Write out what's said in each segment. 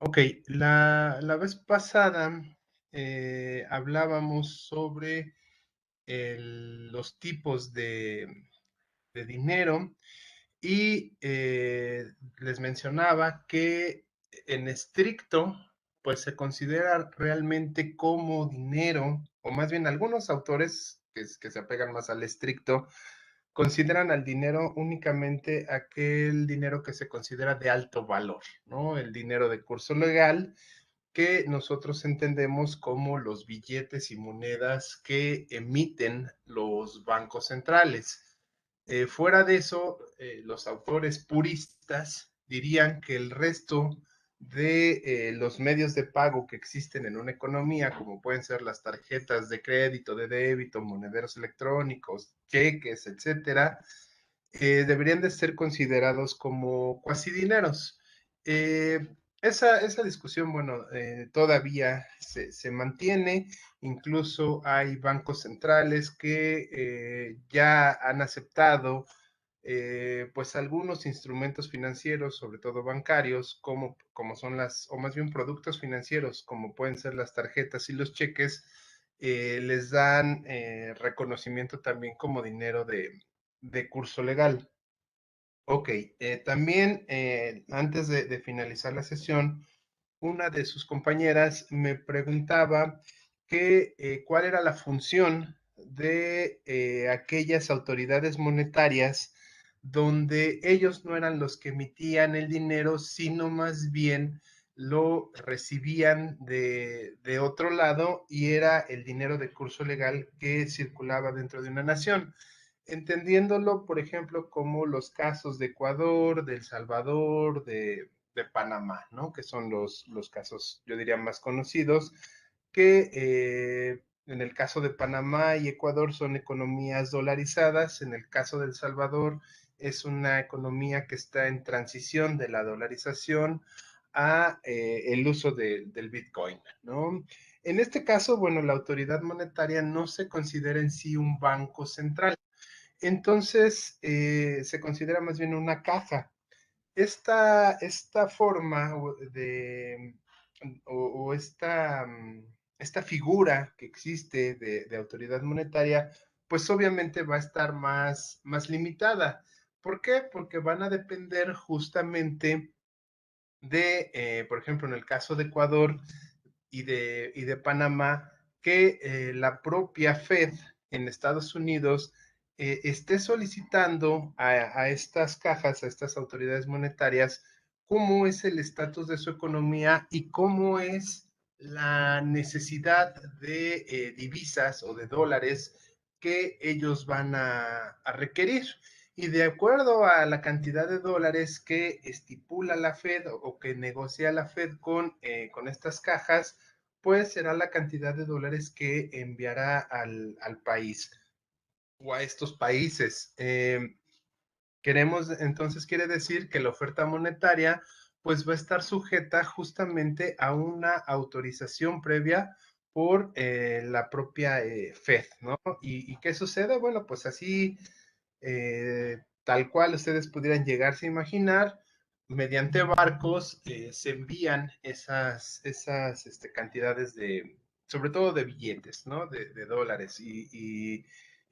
Ok, la vez pasada hablábamos sobre los tipos de dinero y les mencionaba que en estricto, pues se considera realmente como dinero, o más bien algunos autores que se apegan más al estricto, consideran al dinero únicamente aquel dinero que se considera de alto valor, ¿no? El dinero de curso legal que nosotros entendemos como los billetes y monedas que emiten los bancos centrales. Fuera de eso, los autores puristas dirían que el resto de los medios de pago que existen en una economía, como pueden ser las tarjetas de crédito, de débito, monederos electrónicos, cheques, etcétera, deberían de ser considerados como cuasi dineros. Esa discusión, bueno, todavía se mantiene, incluso hay bancos centrales que ya han aceptado pues algunos instrumentos financieros, sobre todo bancarios, como son o más bien productos financieros, como pueden ser las tarjetas y los cheques, les dan reconocimiento también como dinero de curso legal. Ok, también antes de finalizar la sesión, una de sus compañeras me preguntaba cuál era la función de aquellas autoridades monetarias donde ellos no eran los que emitían el dinero, sino más bien lo recibían de otro lado y era el dinero de curso legal que circulaba dentro de una nación entendiéndolo, por ejemplo, como los casos de Ecuador, de El Salvador, de Panamá, ¿no? Que son los casos, yo diría, más conocidos, que en el caso de Panamá y Ecuador son economías dolarizadas, en el caso de El Salvador es una economía que está en transición de la dolarización a el uso del Bitcoin, ¿no? En este caso, bueno, la autoridad monetaria no se considera en sí un banco central, entonces, se considera más bien una caja. Esta forma o esta figura que existe de autoridad monetaria, pues obviamente va a estar más limitada. ¿Por qué? Porque van a depender justamente por ejemplo, en el caso de Ecuador y de Panamá, que la propia Fed en Estados Unidos esté solicitando a estas cajas, a estas autoridades monetarias, cómo es el estatus de su economía y cómo es la necesidad de divisas o de dólares que ellos van a requerir. Y de acuerdo a la cantidad de dólares que estipula la Fed o que negocia la Fed con estas cajas, pues será la cantidad de dólares que enviará al país o a estos países. Entonces quiere decir que la oferta monetaria pues va a estar sujeta justamente a una autorización previa por la propia Fed, ¿no? ¿Y qué sucede? Bueno, pues así tal cual ustedes pudieran llegarse a imaginar, mediante barcos se envían esas cantidades sobre todo de billetes, ¿no? De dólares. Y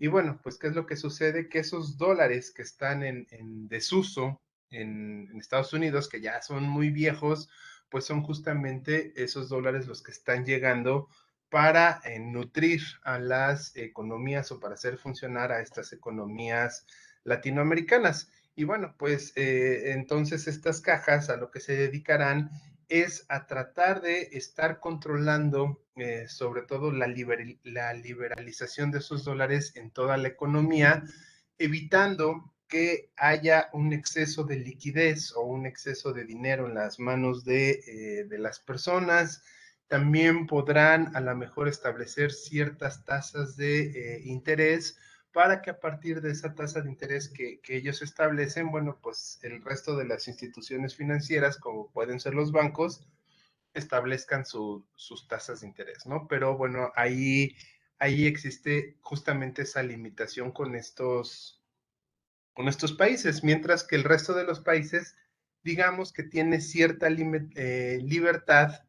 bueno, pues ¿qué es lo que sucede? Que esos dólares que están en desuso en Estados Unidos, que ya son muy viejos, pues son justamente esos dólares los que están llegando para nutrir a las economías o para hacer funcionar a estas economías latinoamericanas. Y bueno, pues entonces estas cajas a lo que se dedicarán es a tratar de estar controlando sobre todo la liberalización de esos dólares en toda la economía, evitando que haya un exceso de liquidez o un exceso de dinero en las manos de las personas. También podrán a lo mejor establecer ciertas tasas de interés para que a partir de esa tasa de interés que ellos establecen, bueno, pues el resto de las instituciones financieras, como pueden ser los bancos, establezcan sus tasas de interés, ¿no? Pero bueno, ahí existe justamente esa limitación con estos países, mientras que el resto de los países digamos que tiene cierta libertad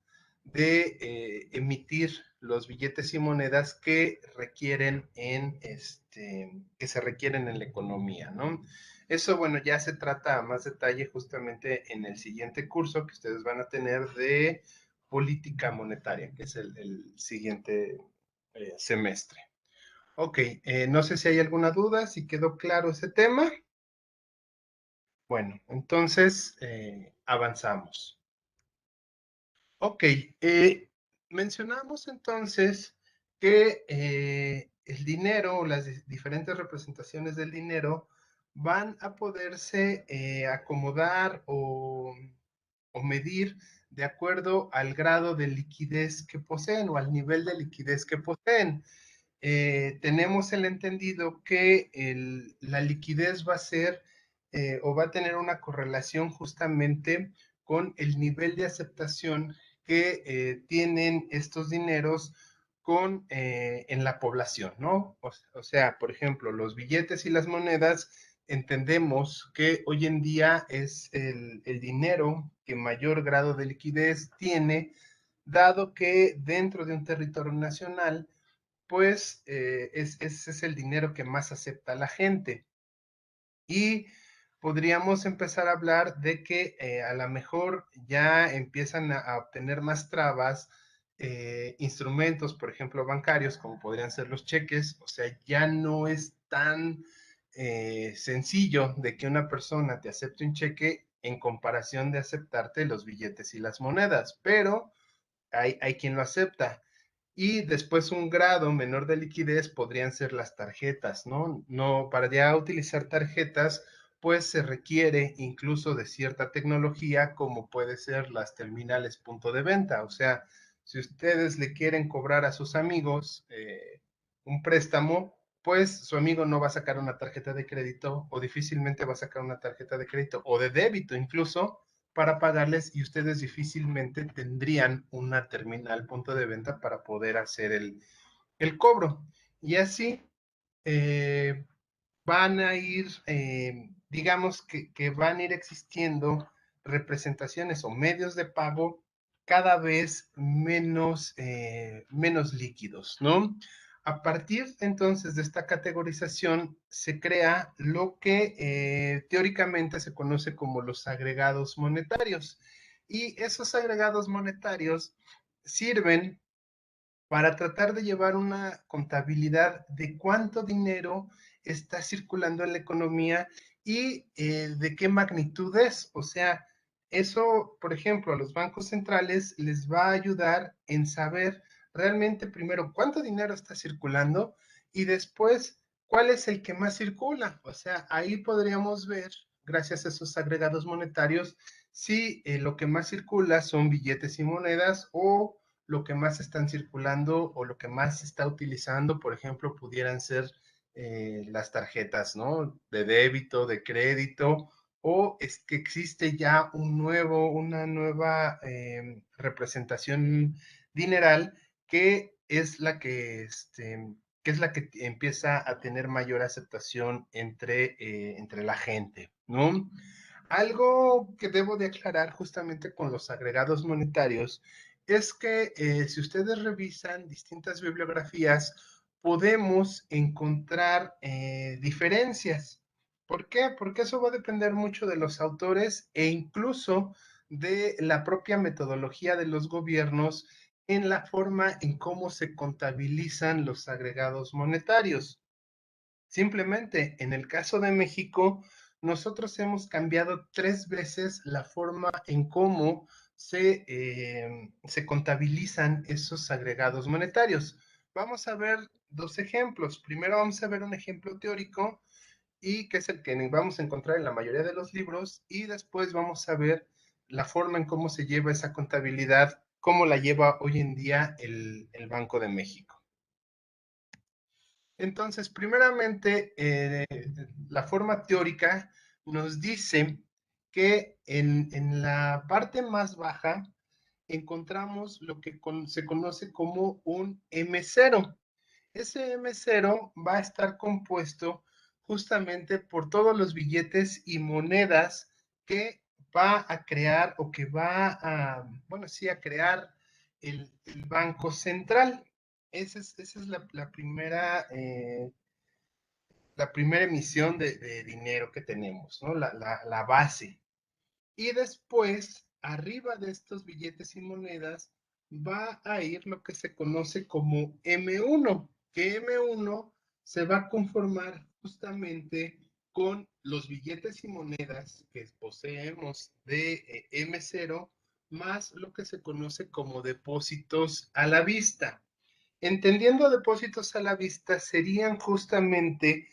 de emitir los billetes y monedas que requieren que se requieren en la economía, ¿no? Eso, bueno, ya se trata a más detalle justamente en el siguiente curso que ustedes van a tener de política monetaria, que es el siguiente semestre. Ok, no sé si hay alguna duda, si quedó claro ese tema. Bueno, entonces avanzamos. Ok, mencionamos entonces que el dinero o las diferentes representaciones del dinero van a poderse acomodar o medir de acuerdo al grado de liquidez que poseen o al nivel de liquidez que poseen. Tenemos el entendido que la liquidez va a ser o va a tener una correlación justamente con el nivel de aceptación que tienen estos dineros en la población, ¿no? O sea, por ejemplo, los billetes y las monedas, entendemos que hoy en día es el dinero que mayor grado de liquidez tiene, dado que dentro de un territorio nacional, pues ese es el dinero que más acepta la gente. Y podríamos empezar a hablar de que a lo mejor ya empiezan a obtener más trabas instrumentos, por ejemplo, bancarios, como podrían ser los cheques. O sea, ya no es tan sencillo de que una persona te acepte un cheque en comparación de aceptarte los billetes y las monedas, pero hay quien lo acepta. Y después un grado menor de liquidez podrían ser las tarjetas, ¿no? No, para ya utilizar tarjetas, pues se requiere incluso de cierta tecnología como puede ser las terminales punto de venta. O sea, si ustedes le quieren cobrar a sus amigos un préstamo, pues su amigo no va a sacar una tarjeta de crédito o difícilmente va a sacar una tarjeta de crédito o de débito incluso para pagarles y ustedes difícilmente tendrían una terminal punto de venta para poder hacer el cobro. Y así eh, van a ir, digamos que van a ir existiendo representaciones o medios de pago cada vez menos líquidos, ¿no? A partir entonces de esta categorización se crea lo que teóricamente se conoce como los agregados monetarios. Y esos agregados monetarios sirven para tratar de llevar una contabilidad de cuánto dinero está circulando en la economía y de qué magnitud es. O sea, eso, por ejemplo, a los bancos centrales les va a ayudar en saber realmente primero cuánto dinero está circulando y después cuál es el que más circula. O sea, ahí podríamos ver, gracias a esos agregados monetarios, si lo que más circula son billetes y monedas o lo que más están circulando o lo que más se está utilizando, por ejemplo, pudieran ser las tarjetas, ¿no? De débito, de crédito, o es que existe ya una nueva representación dineral que es que es la que empieza a tener mayor aceptación entre la gente, ¿no? Algo que debo de aclarar justamente con los agregados monetarios es que si ustedes revisan distintas bibliografías, podemos encontrar diferencias. ¿Por qué? Porque eso va a depender mucho de los autores e incluso de la propia metodología de los gobiernos en la forma en cómo se contabilizan los agregados monetarios. Simplemente, en el caso de México, nosotros hemos cambiado 3 veces la forma en cómo se contabilizan esos agregados monetarios. Vamos a ver 2 ejemplos. Primero vamos a ver un ejemplo teórico y que es el que vamos a encontrar en la mayoría de los libros y después vamos a ver la forma en cómo se lleva esa contabilidad, cómo la lleva hoy en día el Banco de México. Entonces, primeramente, la forma teórica nos dice que en la parte más baja encontramos lo que se conoce como un M0. Ese M0 va a estar compuesto justamente por todos los billetes y monedas que va a crear o que va a, bueno, sí, a crear el Banco Central. Esa es la primera emisión de dinero que tenemos, ¿no? La base. Y después, arriba de estos billetes y monedas, va a ir lo que se conoce como M1, que M1 se va a conformar justamente con los billetes y monedas que poseemos de M0 más lo que se conoce como depósitos a la vista. Entendiendo depósitos a la vista, serían justamente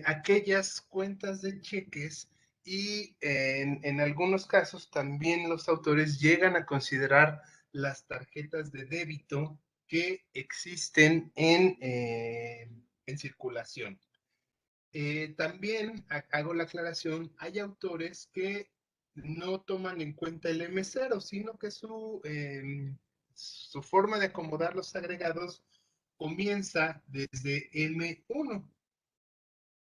aquellas cuentas de cheques y en algunos casos también los autores llegan a considerar las tarjetas de débito que existen en circulación. También hago la aclaración, hay autores que no toman en cuenta el M0, sino que su forma de acomodar los agregados comienza desde M1.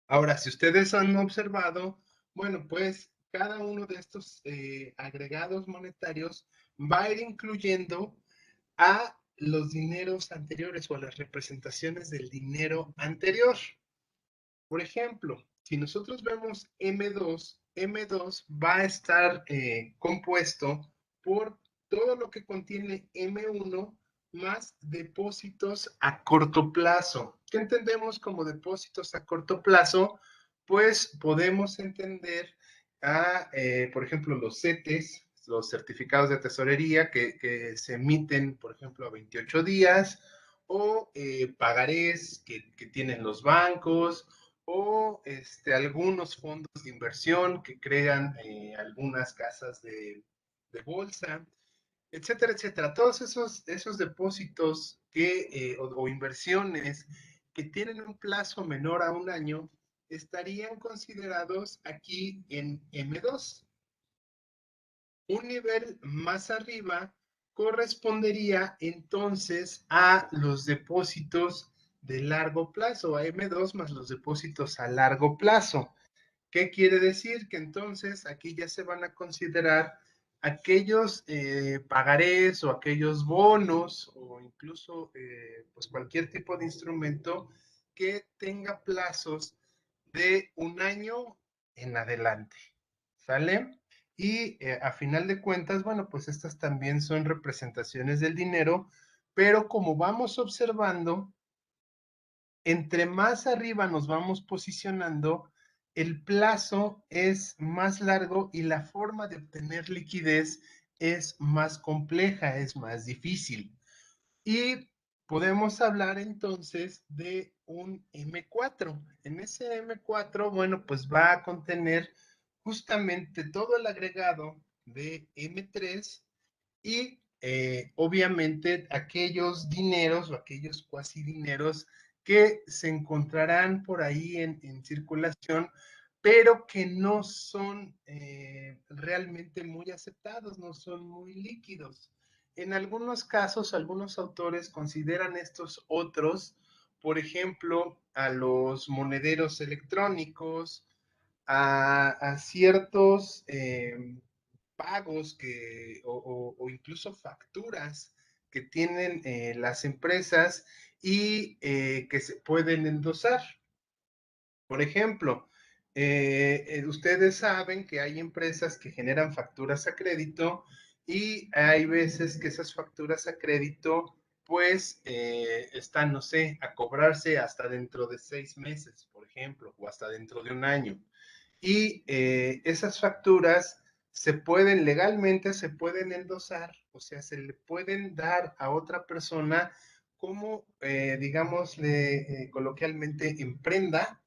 Ahora, si ustedes han observado, bueno, pues cada uno de estos agregados monetarios va a ir incluyendo a los dineros anteriores o a las representaciones del dinero anterior. Por ejemplo, si nosotros vemos M2 va a estar compuesto por todo lo que contiene M1 más depósitos a corto plazo. ¿Qué entendemos como depósitos a corto plazo? Pues podemos entender por ejemplo, los CETES, los certificados de tesorería que se emiten, por ejemplo, a 28 días, o pagarés que tienen los bancos, o algunos fondos de inversión que crean algunas casas de bolsa, etcétera, etcétera. Todos esos depósitos o inversiones que tienen un plazo menor a un año estarían considerados aquí en M2. Un nivel más arriba correspondería entonces a los depósitos de largo plazo, a M2 más los depósitos a largo plazo. ¿Qué quiere decir? Que entonces aquí ya se van a considerar aquellos pagarés o aquellos bonos o incluso pues cualquier tipo de instrumento que tenga plazos de un año en adelante. ¿Sale? Y a final de cuentas, bueno, pues estas también son representaciones del dinero, pero como vamos observando, entre más arriba nos vamos posicionando, el plazo es más largo y la forma de obtener liquidez es más compleja, es más difícil. Y podemos hablar entonces de un M4. En ese M4, bueno, pues va a contener justamente todo el agregado de M3 y obviamente aquellos dineros o aquellos cuasi dineros que se encontrarán por ahí en circulación, pero que no son realmente muy aceptados, no son muy líquidos. En algunos casos, algunos autores consideran estos otros, por ejemplo, a los monederos electrónicos, a ciertos pagos o incluso facturas que tienen las empresas y que se pueden endosar. Por ejemplo, ustedes saben que hay empresas que generan facturas a crédito y hay veces que esas facturas a crédito pues están, no sé, a cobrarse hasta dentro de 6 meses, por ejemplo, o hasta dentro de un año. Y esas facturas legalmente se pueden endosar, o sea, se le pueden dar a otra persona como, digámosle coloquialmente, en prenda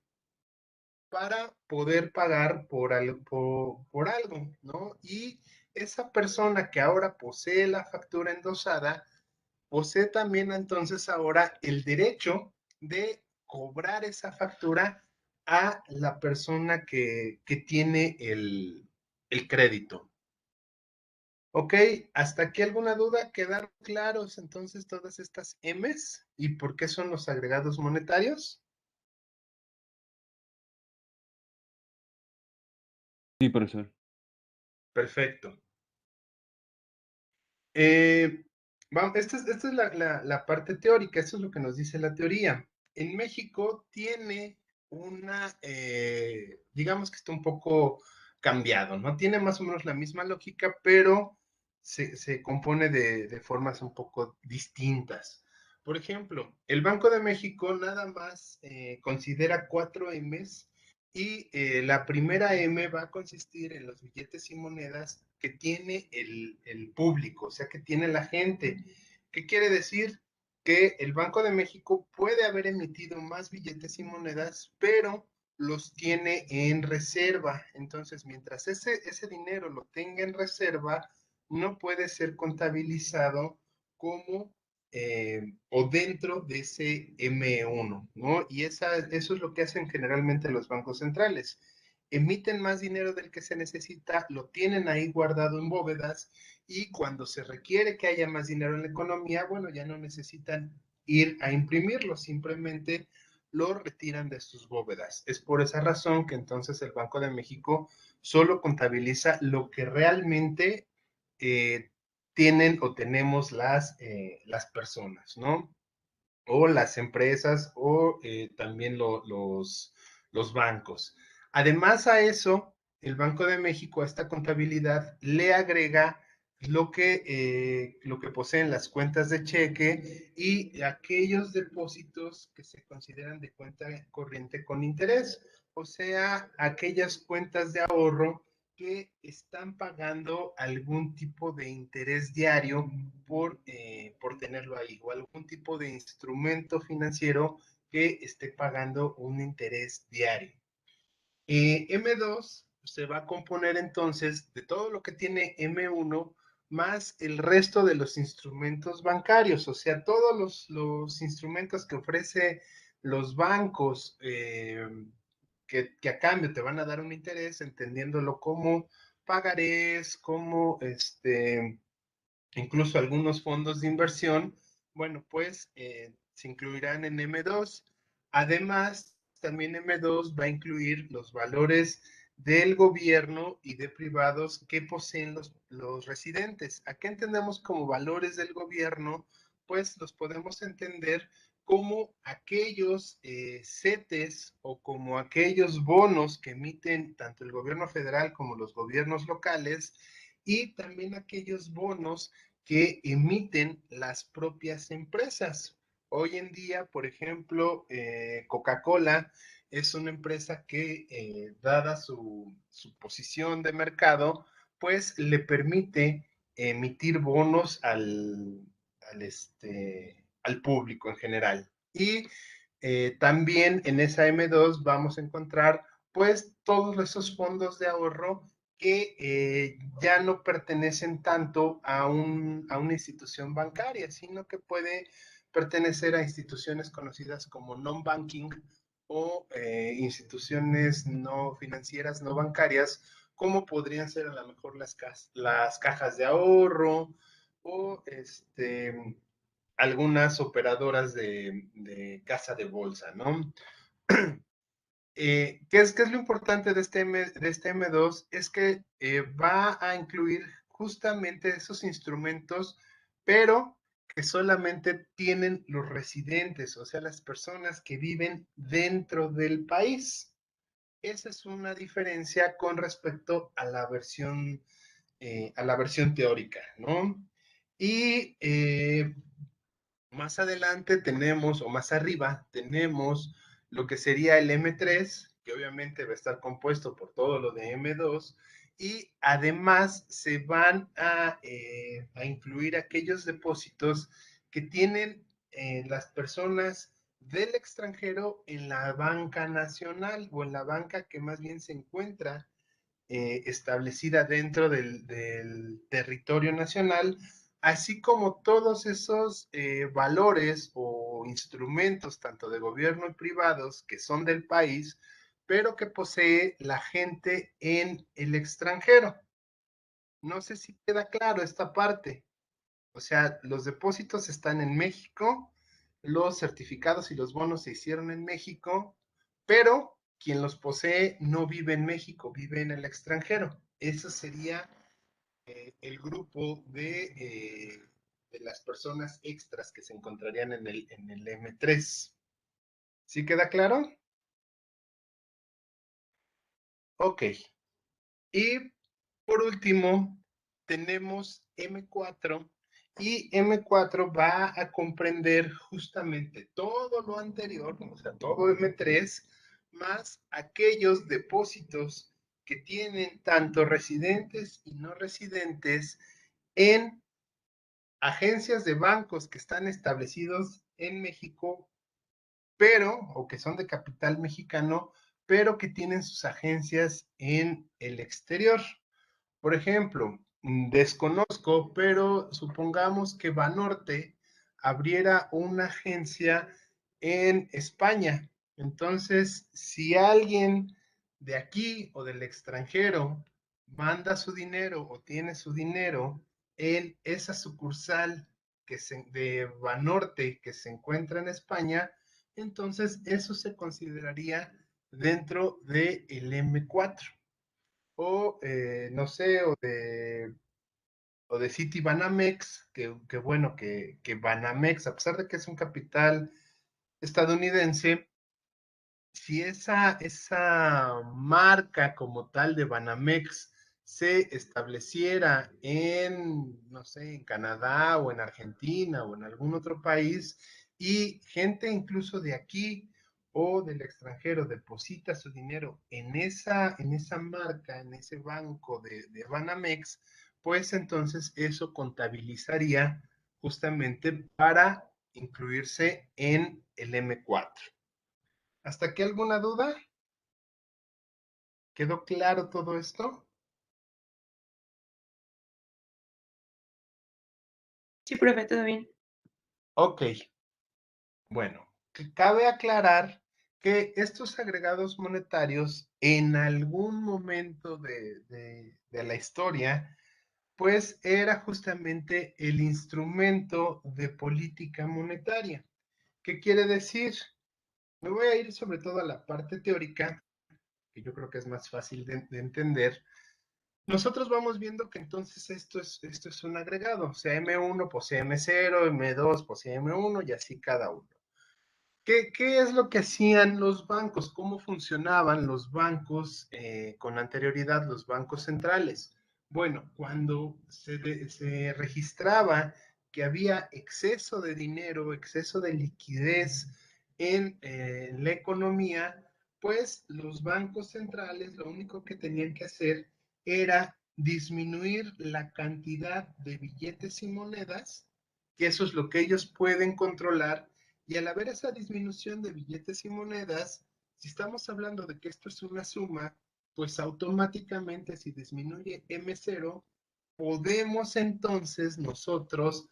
para poder pagar por algo, ¿no? Y esa persona que ahora posee la factura endosada, posee también entonces ahora el derecho de cobrar esa factura a la persona que tiene el crédito. Ok, ¿hasta aquí alguna duda? ¿Quedaron claros entonces todas estas M's y por qué son los agregados monetarios? Sí, profesor. Perfecto. Esta es la parte teórica, esto es lo que nos dice la teoría. En México tiene digamos que está un poco cambiado, ¿no? Tiene más o menos la misma lógica, pero se compone de formas un poco distintas. Por ejemplo, el Banco de México nada más considera cuatro M's y la primera M va a consistir en los billetes y monedas que tiene el público, o sea, que tiene la gente. ¿Qué quiere decir? Que el Banco de México puede haber emitido más billetes y monedas, pero los tiene en reserva. Entonces, mientras ese dinero lo tenga en reserva, no puede ser contabilizado como o dentro de ese M1, ¿no? Y eso es lo que hacen generalmente los bancos centrales. Emiten más dinero del que se necesita, lo tienen ahí guardado en bóvedas y cuando se requiere que haya más dinero en la economía, bueno, ya no necesitan ir a imprimirlo, simplemente lo retiran de sus bóvedas. Es por esa razón que entonces el Banco de México solo contabiliza lo que realmente eh, tienen o tenemos las personas, ¿no? O las empresas o también los bancos. Además a eso, el Banco de México a esta contabilidad le agrega lo que poseen las cuentas de cheque y aquellos depósitos que se consideran de cuenta corriente con interés, o sea, aquellas cuentas de ahorro que están pagando algún tipo de interés diario por tenerlo ahí, o algún tipo de instrumento financiero que esté pagando un interés diario. M2 se va a componer entonces de todo lo que tiene M1 más el resto de los instrumentos bancarios, o sea, todos los instrumentos que ofrece los bancos que a cambio te van a dar un interés, entendiéndolo como pagarés, como incluso algunos fondos de inversión, bueno, pues se incluirán en M2. Además, también M2 va a incluir los valores del gobierno y de privados que poseen los residentes. ¿A qué entendemos como valores del gobierno? Pues los podemos entender como aquellos CETES o como aquellos bonos que emiten tanto el gobierno federal como los gobiernos locales y también aquellos bonos que emiten las propias empresas. Hoy en día, por ejemplo, Coca-Cola es una empresa que, dada su posición de mercado, pues le permite emitir bonos al público en general. Y también en esa M2 vamos a encontrar pues todos esos fondos de ahorro que ya no pertenecen tanto a una institución bancaria, sino que puede pertenecer a instituciones conocidas como non-banking o instituciones no financieras, no bancarias, como podrían ser a lo mejor las cajas de ahorro o algunas operadoras de casa de bolsa, ¿no? ¿Qué es lo importante de este M2? Es que va a incluir justamente esos instrumentos, pero que solamente tienen los residentes, o sea, las personas que viven dentro del país. Esa es una diferencia con respecto a la versión teórica, ¿no? Y más adelante tenemos, o más arriba, tenemos lo que sería el M3, que obviamente va a estar compuesto por todo lo de M2, y además se van a incluir aquellos depósitos que tienen las personas del extranjero en la banca nacional o en la banca que más bien se encuentra establecida dentro del territorio nacional, así como todos esos valores o instrumentos, tanto de gobierno y privados, que son del país, pero que posee la gente en el extranjero. No sé si queda claro esta parte. O sea, los depósitos están en México, los certificados y los bonos se hicieron en México, pero quien los posee no vive en México, vive en el extranjero. Esa sería el grupo de las personas extras que se encontrarían en el M3. ¿Sí queda claro? Ok. Y por último, tenemos M4 y M4 va a comprender justamente todo lo anterior, o sea, todo M3, más aquellos depósitos que tienen tanto residentes y no residentes en agencias de bancos que están establecidos en México, pero, o que son de capital mexicano, pero que tienen sus agencias en el exterior. Por ejemplo, desconozco, pero supongamos que Banorte abriera una agencia en España. Entonces, si alguien de aquí o del extranjero manda su dinero o tiene su dinero en esa sucursal de Banorte que se encuentra en España, entonces eso se consideraría dentro del M4 o no sé, o de City Banamex, que bueno, que Banamex, a pesar de que es un capital estadounidense, si esa marca como tal de Banamex se estableciera en, no sé, en Canadá o en Argentina o en algún otro país y gente incluso de aquí o del extranjero deposita su dinero en esa marca, en ese banco de Banamex, pues entonces eso contabilizaría justamente para incluirse en el M4. ¿Hasta aquí alguna duda? ¿Quedó claro todo esto? Sí, profe, todo bien. Ok, bueno, cabe aclarar que estos agregados monetarios en algún momento de la historia, pues era justamente el instrumento de política monetaria. ¿Qué quiere decir? Me voy a ir sobre todo a la parte teórica, que yo creo que es más fácil de entender. Nosotros vamos viendo que entonces esto es un agregado, o sea, M1 posee M0, M2 posee M1 y así cada uno. ¿Qué es lo que hacían los bancos? ¿Cómo funcionaban los bancos con anterioridad, los bancos centrales? Bueno, cuando se registraba que había exceso de dinero, exceso de liquidez en la economía, pues los bancos centrales lo único que tenían que hacer era disminuir la cantidad de billetes y monedas, que eso es lo que ellos pueden controlar, y al haber esa disminución de billetes y monedas, si estamos hablando de que esto es una suma, pues automáticamente si disminuye M0, podemos entonces nosotros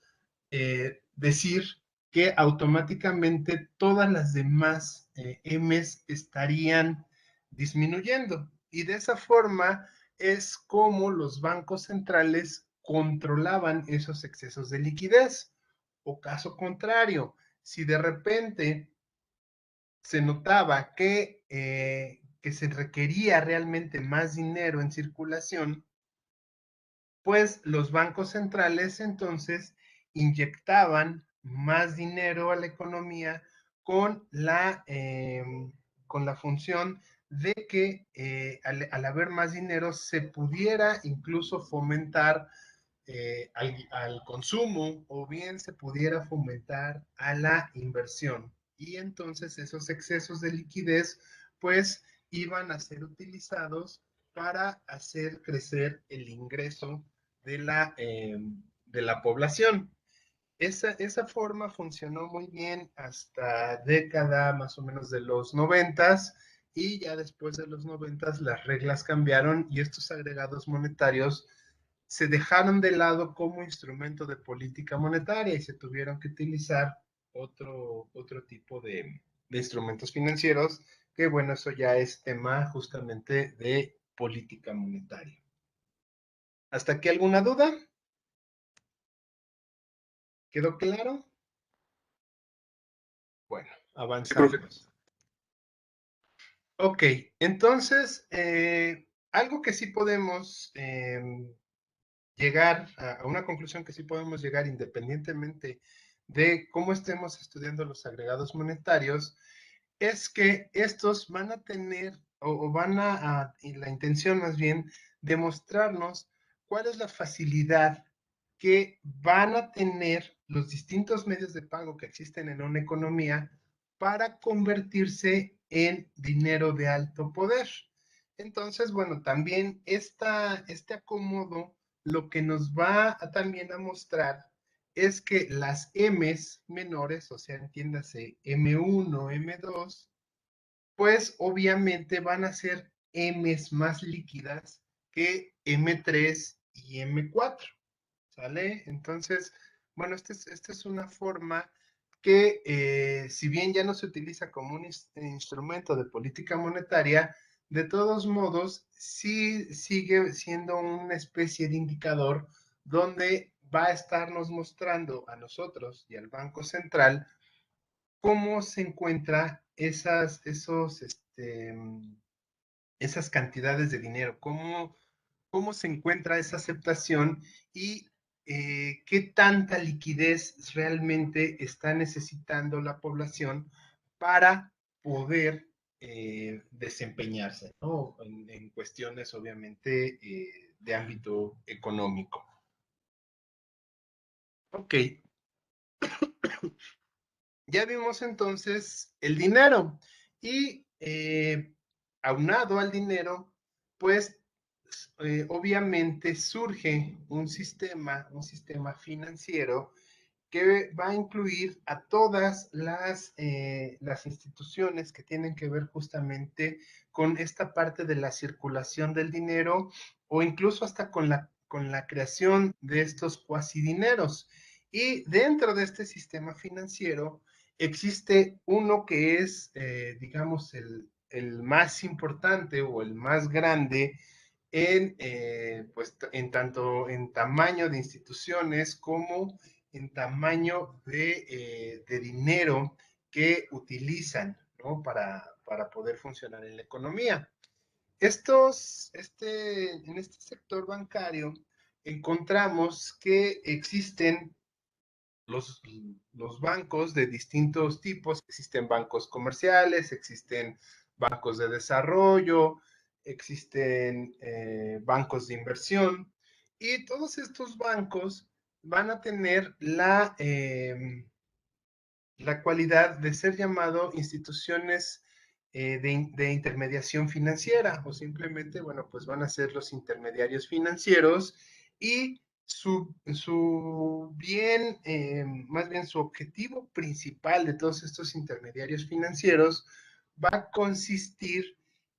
decir que automáticamente todas las demás M's estarían disminuyendo. Y de esa forma es como los bancos centrales controlaban esos excesos de liquidez. O caso contrario, si de repente se notaba que se requería realmente más dinero en circulación, pues los bancos centrales entonces inyectaban más dinero a la economía con con la función de que al haber más dinero se pudiera incluso fomentar al consumo o bien se pudiera fomentar a la inversión. Y entonces esos excesos de liquidez pues iban a ser utilizados para hacer crecer el ingreso de la población. Esa forma funcionó muy bien hasta década más o menos de los 90 y ya después de los 90 las reglas cambiaron y estos agregados monetarios se dejaron de lado como instrumento de política monetaria y se tuvieron que utilizar otro tipo de instrumentos financieros, que bueno, eso ya es tema justamente de política monetaria. ¿Hasta aquí alguna duda? ¿Quedó claro? Bueno, Sí, profe. avanzamos. Ok, entonces, algo que sí podemos llegar a una conclusión que sí podemos llegar independientemente de cómo estemos estudiando los agregados monetarios, es que estos van a tener o van y la intención más bien, demostrarnos cuál es la facilidad que van a tener los distintos medios de pago que existen en una economía para convertirse en dinero de alto poder. Entonces, bueno, también este acomodo lo que nos va también a mostrar es que las M's menores, o sea, entiéndase M1, M2, pues obviamente van a ser M's más líquidas que M3 y M4, ¿sale? Entonces, bueno, esta es una forma que, si bien ya no se utiliza como un instrumento de política monetaria, de todos modos, sí sigue siendo una especie de indicador donde va a estarnos mostrando a nosotros y al Banco Central cómo se encuentra esas cantidades de dinero, cómo se encuentra esa aceptación y qué tanta liquidez realmente está necesitando la población para poder desempeñarse, ¿no? En cuestiones, obviamente, de ámbito económico. Ok, ya vimos entonces el dinero y aunado al dinero, pues obviamente surge un sistema financiero que va a incluir a todas las instituciones que tienen que ver justamente con esta parte de la circulación del dinero o incluso hasta con la creación de estos cuasidineros. Y dentro de este sistema financiero existe uno que es, digamos, el más importante o el más grande pues, en tanto en tamaño de instituciones como en tamaño de dinero que utilizan, ¿no? Para poder funcionar en la economía. En este sector bancario encontramos que existen los, los bancos de distintos tipos. Existen bancos comerciales, existen bancos de desarrollo, existen bancos de inversión y todos estos bancos van a tener la cualidad de ser llamado instituciones de intermediación financiera o simplemente, bueno, pues van a ser los intermediarios financieros y su bien, más bien su objetivo principal de todos estos intermediarios financieros va a consistir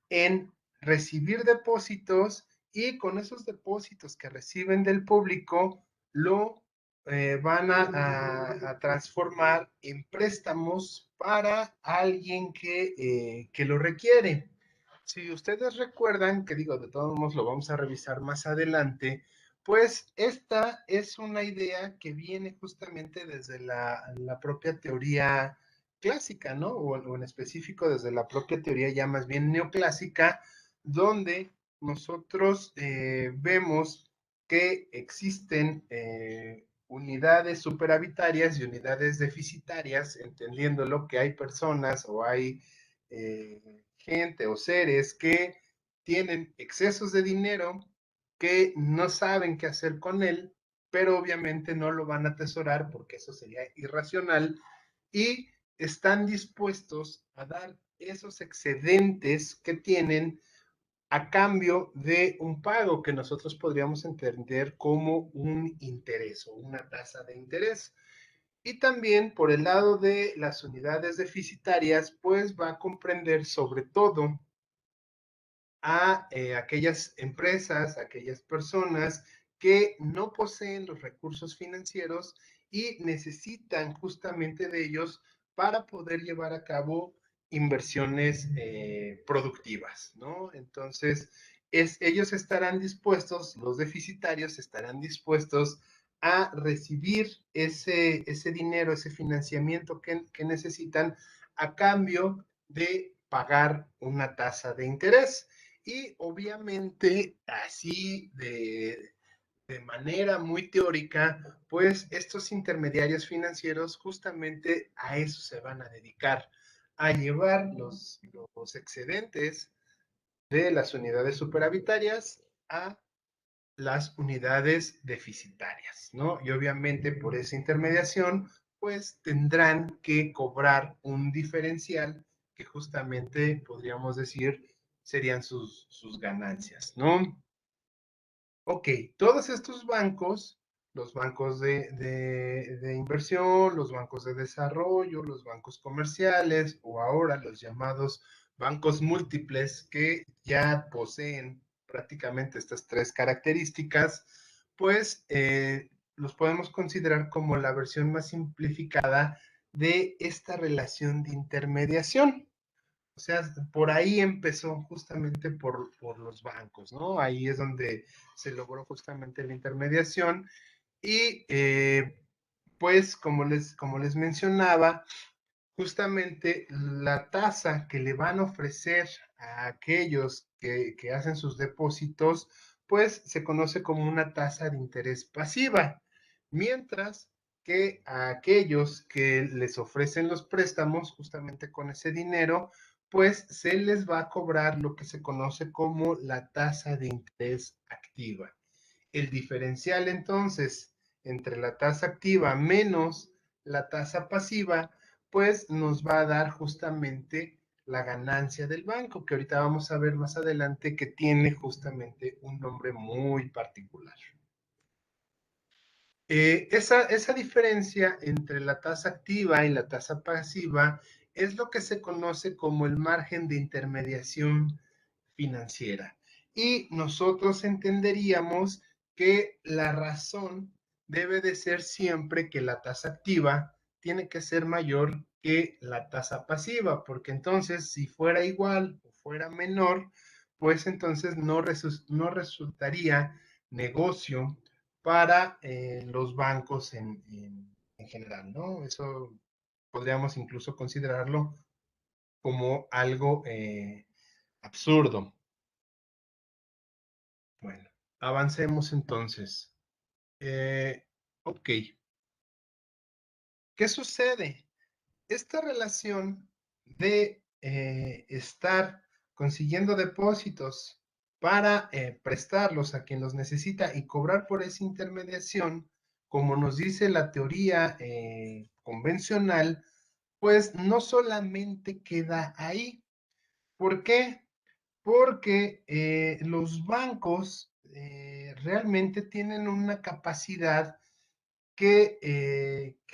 en recibir depósitos y con esos depósitos que reciben del público lo van a transformar en préstamos para alguien que lo requiere. Si ustedes recuerdan, que digo, de todos modos lo vamos a revisar más adelante, pues esta es una idea que viene justamente desde la propia teoría clásica, ¿no? O en específico desde la propia teoría ya más bien neoclásica, donde nosotros vemos que existen unidades superavitarias y unidades deficitarias, entendiéndolo que hay personas o hay gente o seres que tienen excesos de dinero que no saben qué hacer con él, pero obviamente no lo van a atesorar porque eso sería irracional y están dispuestos a dar esos excedentes que tienen a cambio de un pago que nosotros podríamos entender como un interés o una tasa de interés. Y también por el lado de las unidades deficitarias, pues va a comprender sobre todo a aquellas empresas, aquellas personas que no poseen los recursos financieros y necesitan justamente de ellos para poder llevar a cabo inversiones productivas, ¿no? Entonces, ellos estarán dispuestos, los deficitarios estarán dispuestos a recibir ese dinero, ese financiamiento que necesitan a cambio de pagar una tasa de interés. Y obviamente así de manera muy teórica, pues estos intermediarios financieros justamente a eso se van a dedicar, a llevar los excedentes de las unidades superavitarias a las unidades deficitarias, ¿no? Y obviamente por esa intermediación, pues tendrán que cobrar un diferencial que justamente podríamos decir serían sus ganancias, ¿no? Ok, todos estos bancos, los bancos de inversión, los bancos de desarrollo, los bancos comerciales o ahora los llamados bancos múltiples que ya poseen prácticamente estas tres características, pues los podemos considerar como la versión más simplificada de esta relación de intermediación. O sea, por ahí empezó justamente por los bancos, ¿no? Ahí es donde se logró justamente la intermediación y pues como les mencionaba, justamente la tasa que le van a ofrecer a aquellos que hacen sus depósitos, pues se conoce como una tasa de interés pasiva, mientras que a aquellos que les ofrecen los préstamos justamente con ese dinero, pues se les va a cobrar lo que se conoce como la tasa de interés activa. El diferencial entonces entre la tasa activa menos la tasa pasiva, pues nos va a dar justamente la ganancia del banco, que ahorita vamos a ver más adelante que tiene justamente un nombre muy particular. Esa diferencia entre la tasa activa y la tasa pasiva es lo que se conoce como el margen de intermediación financiera. Y nosotros entenderíamos que la razón debe de ser siempre que la tasa activa tiene que ser mayor que la tasa pasiva, porque entonces si fuera igual o fuera menor, pues entonces no resultaría negocio para los bancos en general, ¿no? Eso podríamos incluso considerarlo como algo absurdo. Bueno, avancemos entonces. Ok, ¿qué sucede? Esta relación de estar consiguiendo depósitos para prestarlos a quien los necesita y cobrar por esa intermediación, como nos dice la teoría convencional, pues no solamente queda ahí. ¿Por qué? Porque los bancos realmente tienen una capacidad que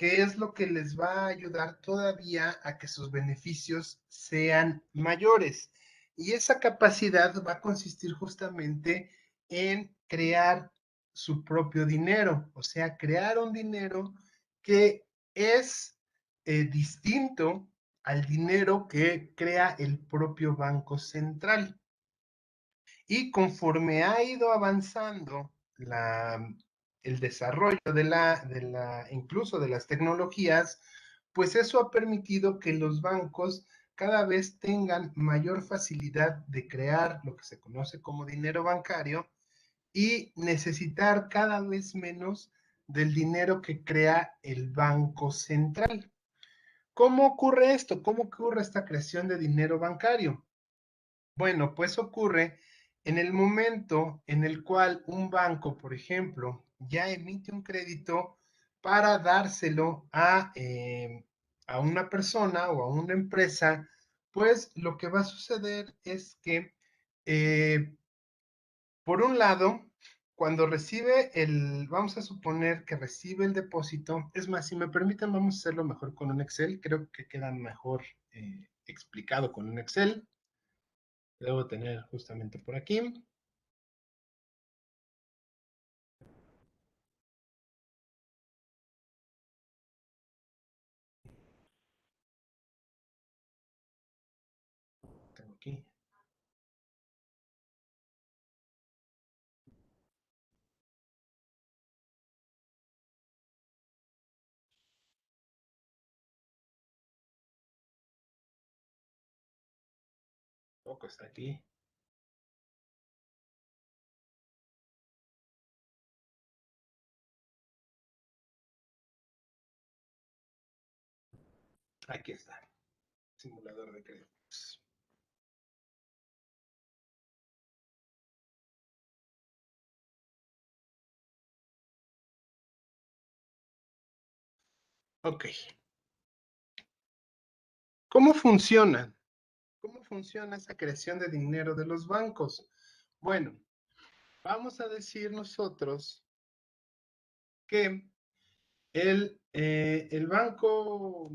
es lo que les va a ayudar todavía a que sus beneficios sean mayores. Y esa capacidad va a consistir justamente en crear su propio dinero, o sea, crear un dinero que es distinto al dinero que crea el propio Banco Central. Y conforme ha ido avanzando el desarrollo incluso de las tecnologías, pues eso ha permitido que los bancos cada vez tengan mayor facilidad de crear lo que se conoce como dinero bancario y necesitar cada vez menos del dinero que crea el Banco Central. ¿Cómo ocurre esto? ¿Cómo ocurre esta creación de dinero bancario? Bueno, pues ocurre en el momento en el cual un banco, por ejemplo, ya emite un crédito para dárselo a una persona o a una empresa, pues lo que va a suceder es que, eh, por un lado, cuando recibe vamos a suponer que recibe el depósito, es más, si me permiten, vamos a hacerlo mejor con un Excel, creo que queda mejor explicado con un Excel. Debo tener justamente por aquí. Tengo aquí. Poco está aquí. Aquí está, simulador de créditos. Ok. ¿Cómo funciona? ¿Cómo funciona esa creación de dinero de los bancos? Bueno, vamos a decir nosotros que el banco,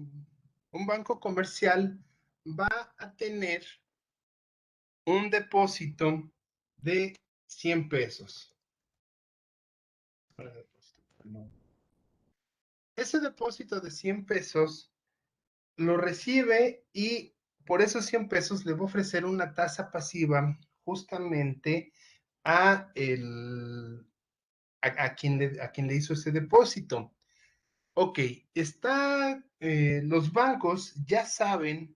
un banco comercial va a tener un depósito de 100 pesos. Ese depósito de 100 pesos lo recibe y por esos 100 pesos le va a ofrecer una tasa pasiva justamente a, el, a quien le hizo ese depósito. Ok, los bancos ya saben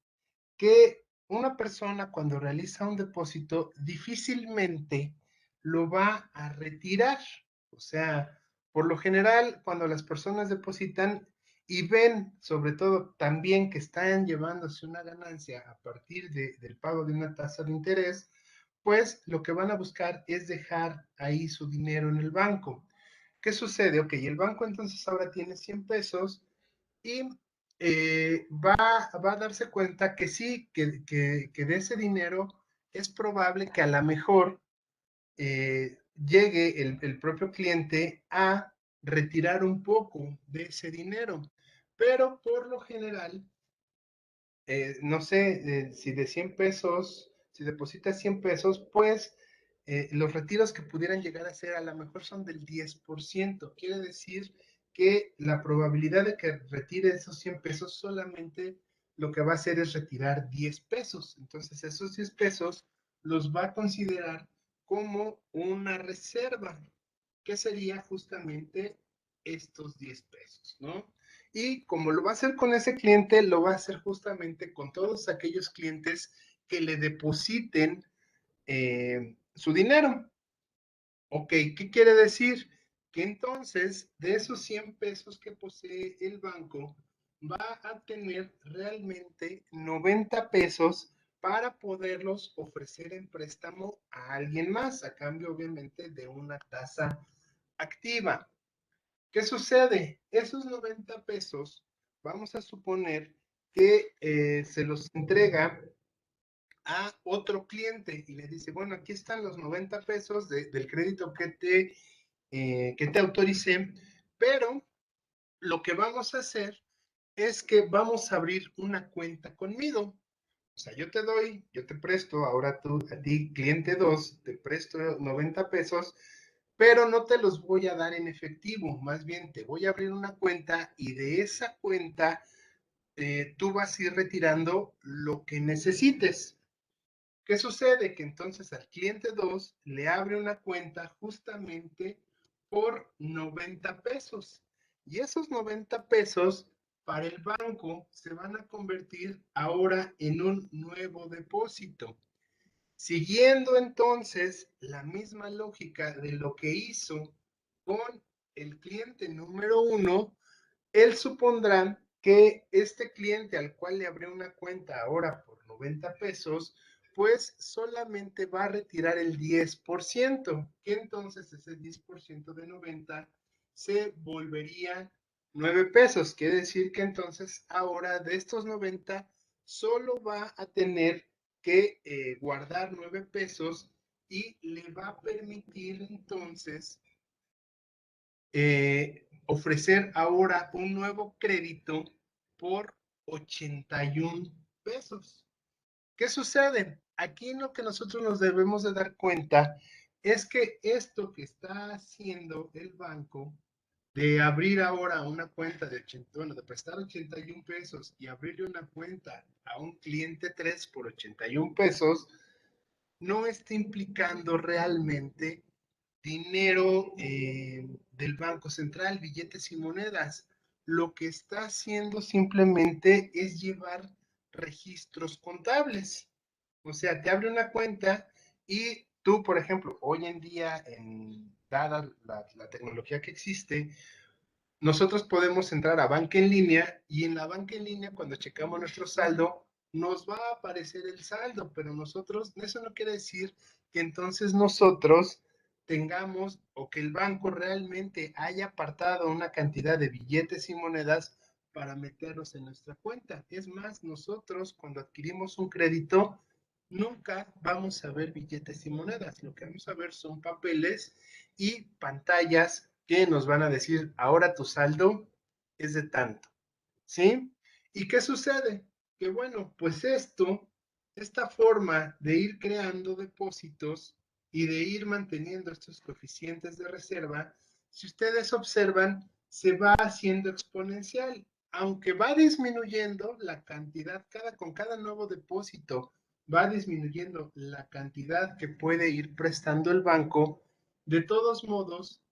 que una persona cuando realiza un depósito difícilmente lo va a retirar. O sea, por lo general, cuando las personas depositan y ven, sobre todo también que están llevándose una ganancia a partir del pago de una tasa de interés, pues lo que van a buscar es dejar ahí su dinero en el banco. ¿Qué sucede? Ok, el banco entonces ahora tiene 100 pesos y va a darse cuenta que sí, que de ese dinero es probable que a lo mejor llegue el propio cliente a retirar un poco de ese dinero. Pero por lo general, no sé, si de 100 pesos, si depositas 100 pesos, pues los retiros que pudieran llegar a ser a lo mejor son del 10%. Quiere decir que la probabilidad de que retire esos 100 pesos solamente lo que va a hacer es retirar 10 pesos. Entonces esos 10 pesos los va a considerar como una reserva, que sería justamente estos 10 pesos, ¿no? Y como lo va a hacer con ese cliente, lo va a hacer justamente con todos aquellos clientes que le depositen su dinero. Ok, ¿qué quiere decir? Que entonces de esos 100 pesos que posee el banco, va a tener realmente 90 pesos para poderlos ofrecer en préstamo a alguien más, a cambio obviamente de una tasa activa. ¿Qué sucede? Esos 90 pesos, vamos a suponer que se los entrega a otro cliente y le dice, bueno, aquí están los 90 pesos del crédito que te autoricé, pero lo que vamos a hacer es que vamos a abrir una cuenta conmigo. O sea, yo te presto, ahora tú, a ti, cliente 2 te presto 90 pesos, pero no te los voy a dar en efectivo, más bien te voy a abrir una cuenta y de esa cuenta tú vas a ir retirando lo que necesites. ¿Qué sucede? Que entonces al cliente 2 le abre una cuenta justamente por 90 pesos. Y esos 90 pesos para el banco se van a convertir ahora en un nuevo depósito. Siguiendo entonces la misma lógica de lo que hizo con el cliente número 1, él supondrá que este cliente al cual le abrió una cuenta ahora por 90 pesos, pues solamente va a retirar el 10%, que entonces ese 10% de 90 se volvería 9 pesos. Quiere decir que entonces ahora de estos 90 solo va a tener que guardar 9 pesos y le va a permitir entonces ofrecer ahora un nuevo crédito por 81 pesos. ¿Qué sucede? Aquí lo que nosotros nos debemos de dar cuenta es que esto que está haciendo el banco de abrir ahora una cuenta de 80, bueno, de prestar 81 pesos y abrirle una cuenta a un cliente 3 por 81 pesos, no está implicando realmente dinero del Banco Central, billetes y monedas. Lo que está haciendo simplemente es llevar registros contables. O sea, te abre una cuenta y tú, por ejemplo, hoy en día, dada la tecnología que existe, nosotros podemos entrar a banca en línea y en la banca en línea, cuando checamos nuestro saldo, nos va a aparecer el saldo, pero nosotros, eso no quiere decir que entonces nosotros tengamos o que el banco realmente haya apartado una cantidad de billetes y monedas para meterlos en nuestra cuenta. Es más, nosotros cuando adquirimos un crédito, nunca vamos a ver billetes y monedas. Lo que vamos a ver son papeles y pantallas que nos van a decir, ahora tu saldo es de tanto, ¿sí? ¿Y qué sucede? Que bueno, pues esta forma de ir creando depósitos y de ir manteniendo estos coeficientes de reserva, si ustedes observan, se va haciendo exponencial. Aunque va disminuyendo la cantidad, con cada nuevo depósito, va disminuyendo la cantidad que puede ir prestando el banco, de todos modos,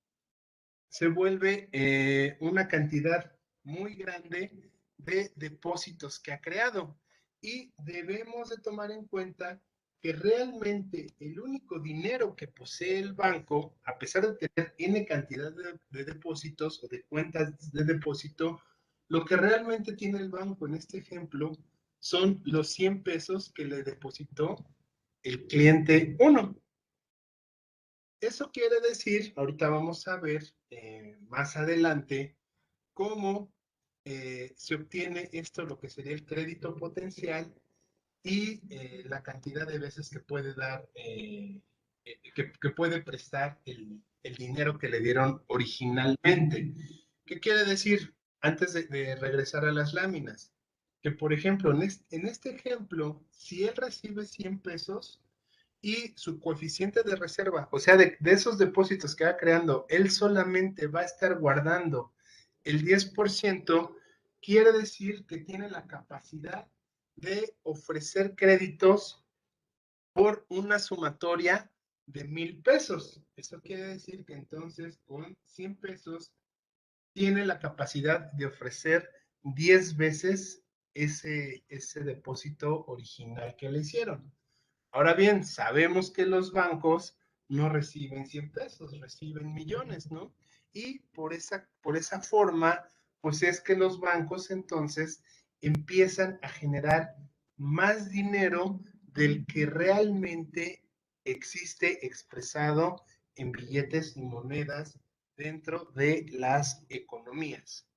se vuelve una cantidad muy grande de depósitos que ha creado. Y debemos de tomar en cuenta que realmente el único dinero que posee el banco, a pesar de tener N cantidad de depósitos o de cuentas de depósito, lo que realmente tiene el banco en este ejemplo son los 100 pesos que le depositó el cliente 1. Eso quiere decir, ahorita vamos a ver más adelante, cómo se obtiene esto, lo que sería el crédito potencial y la cantidad de veces que puede dar, que puede prestar el dinero que le dieron originalmente. ¿Qué quiere decir? Antes de regresar a las láminas, que por ejemplo, en este ejemplo, si él recibe 100 pesos, y su coeficiente de reserva, o sea, de esos depósitos que va creando, él solamente va a estar guardando el 10%, quiere decir que tiene la capacidad de ofrecer créditos por una sumatoria de 1,000 pesos. Eso quiere decir que entonces con 100 pesos tiene la capacidad de ofrecer 10 veces ese depósito original que le hicieron. Ahora bien, sabemos que los bancos no reciben 100 pesos, reciben millones, ¿no? Y por esa forma, pues es que los bancos entonces empiezan a generar más dinero del que realmente existe expresado en billetes y monedas dentro de las economías.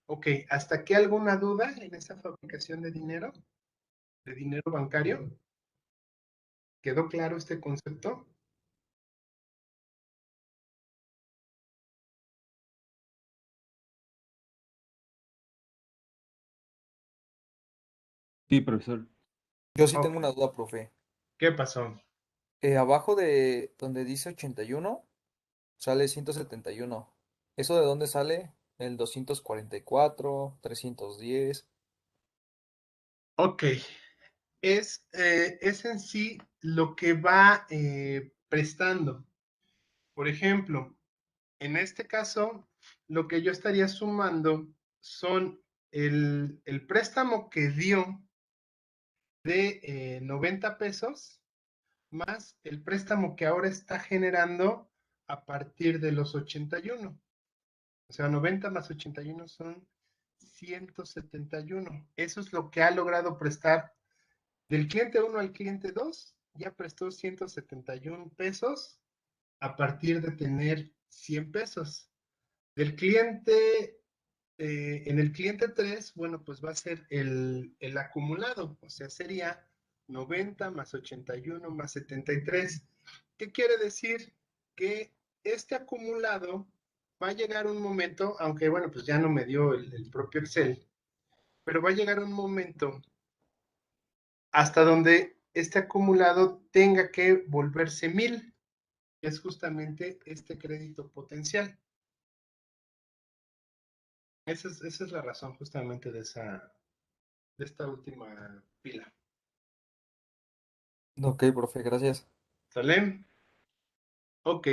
Ok, ¿hasta aquí alguna duda en esa fabricación de dinero bancario? ¿Quedó claro este concepto? Sí, profesor. Yo sí tengo Ok, una duda, profe. ¿qué pasó? Abajo de donde dice 81, sale 171. ¿Eso de dónde sale? El 244, 310. Ok, es en sí lo que va prestando. Por ejemplo, en este caso, lo que yo estaría sumando son el préstamo que dio de 90 pesos más el préstamo que ahora está generando a partir de los 81. O sea, 90 más 81 son 171. Eso es lo que ha logrado prestar del cliente 1 al cliente 2. Ya prestó 171 pesos a partir de tener 100 pesos. Del cliente, en el cliente 3, bueno, pues va a ser el acumulado. O sea, sería 90 más 81 más 73. ¿Qué quiere decir? Que este acumulado va a llegar un momento, aunque bueno, pues ya no me dio el propio Excel, pero va a llegar un momento hasta donde este acumulado tenga que volverse 1,000, que es justamente este crédito potencial. Esa es la razón justamente de esta última pila. Ok, profe, gracias. ¿Sale? Ok.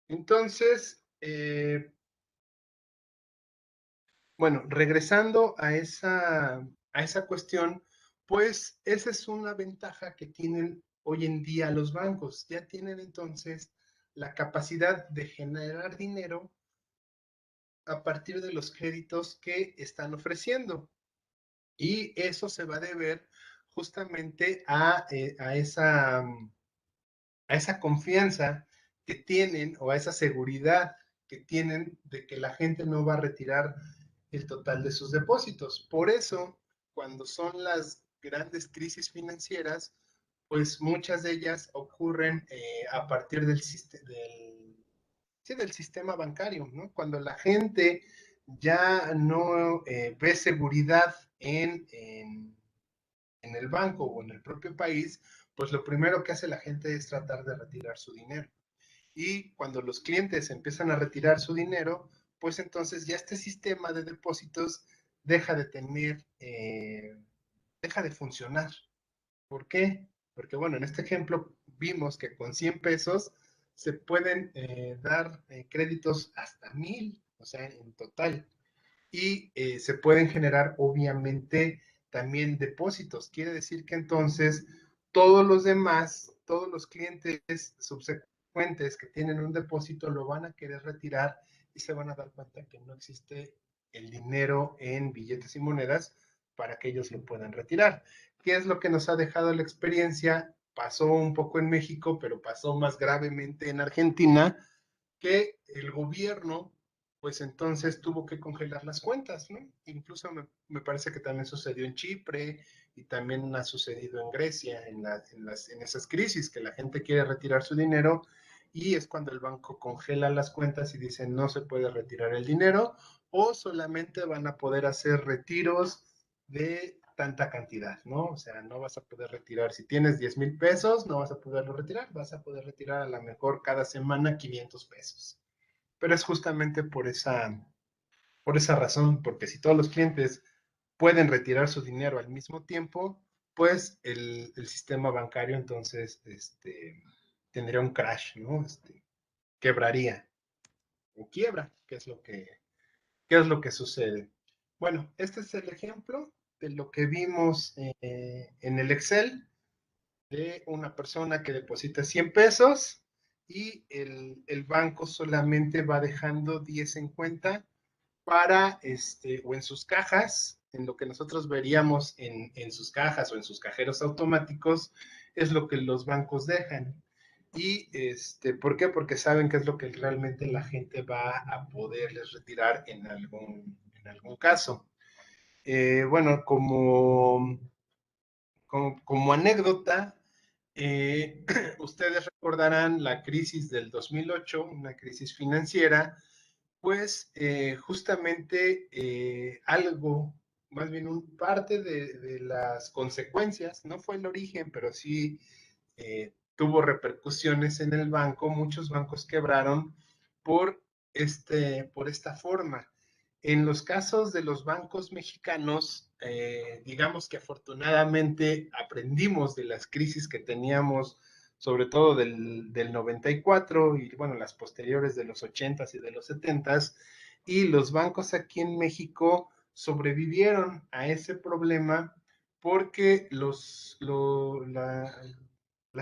Entonces, bueno, regresando a esa cuestión, pues esa es una ventaja que tienen hoy en día los bancos. Ya tienen entonces la capacidad de generar dinero a partir de los créditos que están ofreciendo. Y eso se va a deber justamente a esa confianza que tienen o a esa seguridad que tienen de que la gente no va a retirar el total de sus depósitos. Por eso, cuando son las grandes crisis financieras, pues muchas de ellas ocurren a partir del sistema bancario, ¿no? Cuando la gente ya no ve seguridad en el banco o en el propio país, pues lo primero que hace la gente es tratar de retirar su dinero. Y cuando los clientes empiezan a retirar su dinero, pues entonces ya este sistema de depósitos deja de tener, deja de funcionar. ¿Por qué? Porque bueno, en este ejemplo vimos que con 100 pesos se pueden dar créditos hasta 1000, o sea, en total. Y se pueden generar obviamente también depósitos. Quiere decir que entonces todos los demás, todos los clientes subsecuentes que tienen un depósito lo van a querer retirar y se van a dar cuenta que no existe el dinero en billetes y monedas para que ellos lo puedan retirar. ¿Qué es lo que nos ha dejado la experiencia? Pasó un poco en México, pero pasó más gravemente en Argentina, que el gobierno pues entonces tuvo que congelar las cuentas, ¿no? Incluso me parece que también sucedió en Chipre y también ha sucedido en Grecia, en esas crisis que la gente quiere retirar su dinero y es cuando el banco congela las cuentas y dice no se puede retirar el dinero o solamente van a poder hacer retiros de tanta cantidad, ¿no? O sea, no vas a poder retirar, si tienes 10,000 pesos, no vas a poderlo retirar, vas a poder retirar a lo mejor cada semana 500 pesos. Pero es justamente por esa razón, porque si todos los clientes pueden retirar su dinero al mismo tiempo, pues el sistema bancario entonces tendría un crash, ¿no? Quebraría o quiebra, qué es lo que sucede. Bueno, este es el ejemplo de lo que vimos en el Excel de una persona que deposita 100 pesos y el banco solamente va dejando 10 en cuenta para, o en sus cajas, en lo que nosotros veríamos en sus cajas o en sus cajeros automáticos, es lo que los bancos dejan. ¿Y por qué? Porque saben que es lo que realmente la gente va a poderles retirar en algún caso. Bueno, como anécdota, ustedes recordarán la crisis del 2008, una crisis financiera, pues justamente algo, más bien parte de las consecuencias, no fue el origen, pero sí tuvo repercusiones en el banco, muchos bancos quebraron por, por esta forma. En los casos de los bancos mexicanos, digamos que afortunadamente aprendimos de las crisis que teníamos, sobre todo del 94 y bueno, las posteriores de los 80s y de los 70s, y los bancos aquí en México sobrevivieron a ese problema porque las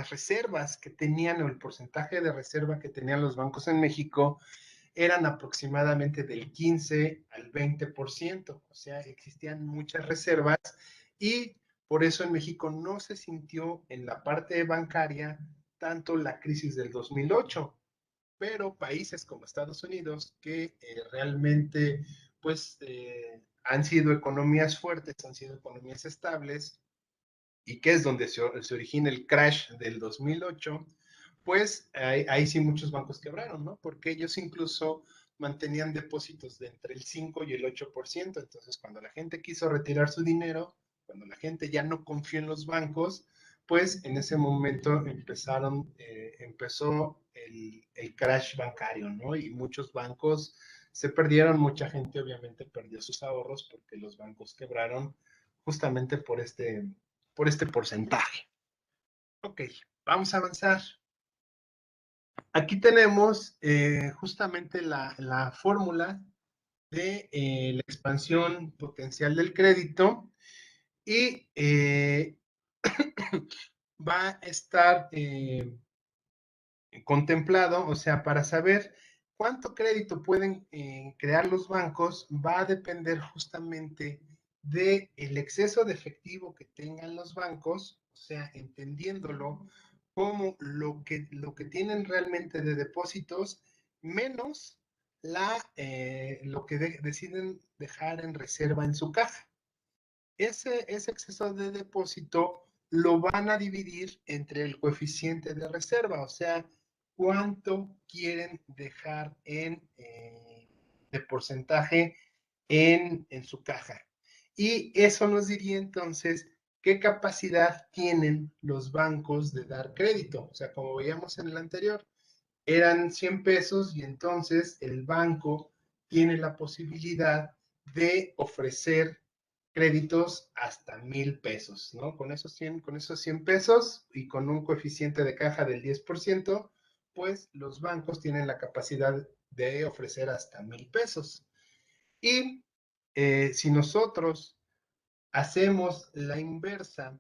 reservas que tenían o el porcentaje de reserva que tenían los bancos en México eran aproximadamente del 15 al 20%, o sea, existían muchas reservas y por eso en México no se sintió en la parte bancaria tanto la crisis del 2008, pero países como Estados Unidos, que realmente pues han sido economías fuertes, han sido economías estables, y que es donde se origina el crash del 2008, pues ahí sí muchos bancos quebraron, ¿no? Porque ellos incluso mantenían depósitos de entre el 5 y el 8%. Entonces, cuando la gente quiso retirar su dinero, cuando la gente ya no confió en los bancos, pues en ese momento empezó el crash bancario, ¿no? Y muchos bancos se perdieron, mucha gente obviamente perdió sus ahorros porque los bancos quebraron justamente por este porcentaje. Ok, vamos a avanzar. Aquí tenemos justamente la fórmula de la expansión potencial del crédito y va a estar contemplado, o sea, para saber cuánto crédito pueden crear los bancos va a depender justamente del exceso de efectivo que tengan los bancos, o sea, entendiéndolo como lo que tienen realmente de depósitos menos lo que deciden dejar en reserva en su caja. Ese exceso de depósito lo van a dividir entre el coeficiente de reserva, o sea, cuánto quieren dejar de porcentaje en su caja. Y eso nos diría entonces qué capacidad tienen los bancos de dar crédito. O sea, como veíamos en el anterior, eran 100 pesos y entonces el banco tiene la posibilidad de ofrecer créditos hasta 1,000 pesos, ¿no? Con esos 100 pesos y con un coeficiente de caja del 10%, pues los bancos tienen la capacidad de ofrecer hasta 1,000 pesos. Y si nosotros hacemos la inversa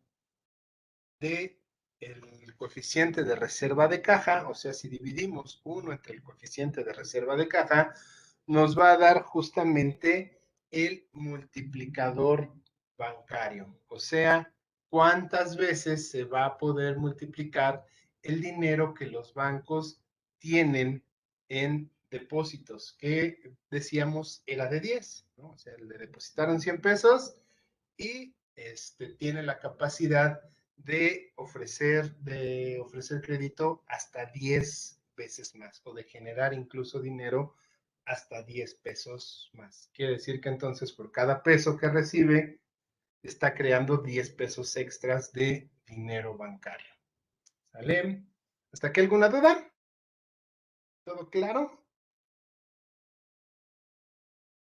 de el coeficiente de reserva de caja, o sea, si dividimos 1 entre el coeficiente de reserva de caja, nos va a dar justamente el multiplicador bancario, o sea, cuántas veces se va a poder multiplicar el dinero que los bancos tienen en depósitos, que decíamos era de 10, ¿no? O sea, le depositaron 100 pesos y tiene la capacidad de ofrecer crédito hasta 10 veces más o de generar incluso dinero hasta 10 pesos más. Quiere decir que entonces por cada peso que recibe está creando 10 pesos extras de dinero bancario. ¿Sale? ¿Hasta aquí alguna duda? ¿Todo claro?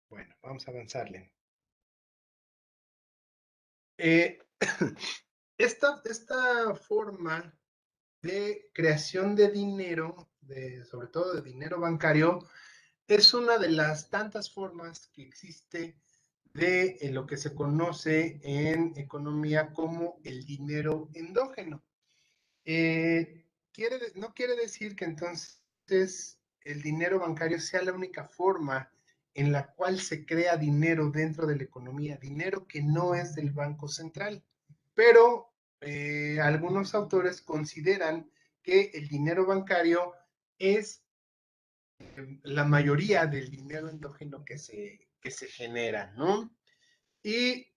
Bueno, vamos a avanzarle. Esta forma de creación de dinero, sobre todo de dinero bancario, es una de las tantas formas que existe de lo que se conoce en economía como el dinero endógeno. No quiere decir que entonces el dinero bancario sea la única forma en la cual se crea dinero dentro de la economía, dinero que no es del Banco Central. Pero algunos autores consideran que el dinero bancario es la mayoría del dinero endógeno que se genera, ¿no? Y